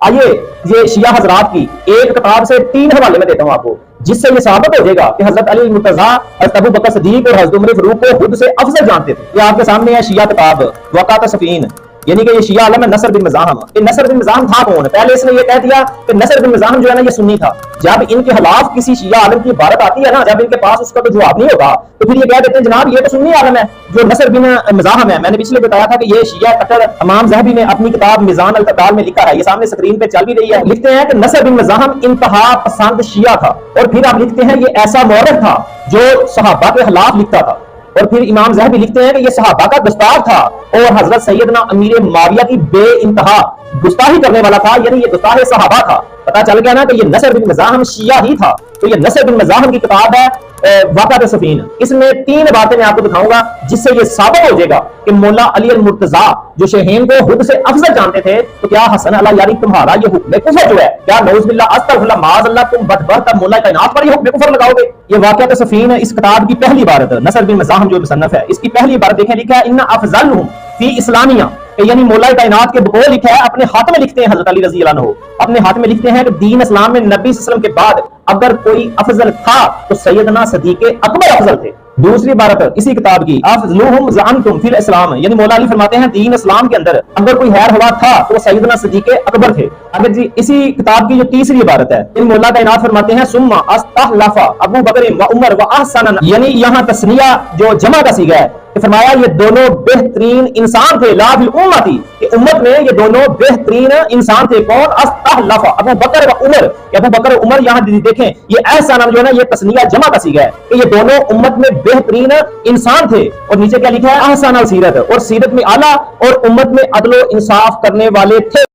آئیے یہ شیعہ حضرات کی ایک کتاب سے 3 حوالے میں دیتا ہوں آپ کو، جس سے یہ ثابت ہو جائے گا کہ حضرت علی المرتضیٰ، حضرت ابو بکر صدیق اور حضرت عمر فاروق کو خود سے افضل جانتے تھے۔ یہ آپ کے سامنے ہے شیعہ کتاب وقات صفین، یعنی کہ یہ شیعہ عالم ہے نصر بن مزاحم۔ یہ نصر بن مزاحم تھا کون؟ پہلے اس نے یہ کہہ دیا کہ نصر بن مزاحم جو ہے نا یہ سنی تھا۔ جب ان کے خلاف کسی شیعہ عالم کی عبارت آتی ہے نا، جب ان کے پاس اس کا تو جواب نہیں ہوگا تو پھر یہ کہہ دیتے ہیں جناب یہ تو سنی عالم ہے جو نصر بن مزاحم ہے۔ میں نے پچھلے بتایا تھا کہ یہ شیعہ کٹر امام ذہبی نے اپنی کتاب میزان الاعتدال میں لکھا ہے، یہ سامنے اسکرین پہ چل بھی رہی ہے۔ لکھتے ہیں کہ نصر بن مزاحم انتہا پسند شیعہ تھا، اور پھر آپ لکھتے ہیں یہ ایسا مورخ تھا جو صحابہ کے خلاف لکھتا تھا، اور پھر امام ذہبی لکھتے ہیں کہ یہ صحابہ کا دستار تھا اور حضرت سیدنا امیر معاویہ کی بے انتہا گستاخی کرنے والا تھا، یعنی یہ گستاخ صحابہ تھا۔ پتہ چل گیا نا کہ یہ نصر بن مزاحم شیعہ ہی تھا۔ تو یہ نصر بن مزاحم کی کتاب ہے واقعات صفین، اس میں 3 باتیں میں آپ کو دکھاؤں گا جس سے یہ ثابت ہو جائے گا کہ مولا علی المرتضیٰ جو شیخین کو خود سے افضل جانتے تھے، تو کیا حسن اللہ یاری تمہارا یہ حکم کفر جو ہے، کیا نعوذ باللہ استغفر اللہ معاذ اللہ تم بدبخت مولا کائنات پر یہ حکم کفر لگاؤ گے؟ یہ واقعات صفین اس کتاب کی پہلی عبارت، نصر بن مزاحم جو مصنف ہے اس کی پہلی عبارت دیکھیں، لکھا ہے ان افضلہم فی اسلامیہ، یعنی مولا کائنات کے بقول لکھا ہے، اپنے ہاتھ میں لکھتے ہیں حضرت علی رضی اللہ عنہ اپنے ہاتھ میں لکھتے ہیں کہ دین اسلام میں نبی صلی اللہ علیہ وسلم کے بعد اگر کوئی افضل تھا تو سیدنا صدیق اکبر افضل تھے۔ دوسری عبارت اسی کتاب کی افضلہم زعمتم فی الاسلام، یعنی مولا علی فرماتے ہیں دین اسلام کے اندر اگر کوئی خیر ہوا تھا تو سیدنا صدیق اکبر تھے۔ اگر جی اسی کتاب کی جو تیسری عبارت ہے، ان مولا کائنات فرماتے ہیں ثم استخلف ابو بکر و عمر و احسن، یعنی یہاں تثنیہ جو جمع کا صیغہ ہے، فرمایا یہ دونوں بہترین انسان تھے، لا فی الامتی، کہ امت میں یہ دونوں بہترین انسان تھے۔ کون؟ استخلف ابو بکر و عمر، کہ ابو بکر و عمر، یہاں دیکھیں یہ احسن جو ہے نا یہ تثنیہ جمع کا صیغہ ہے کہ یہ دونوں امت میں بہترین انسان تھے، اور نیچے کیا لکھا ہے؟ احسن السیرت، اور سیرت میں اعلیٰ اور امت میں عدل و انصاف کرنے والے تھے۔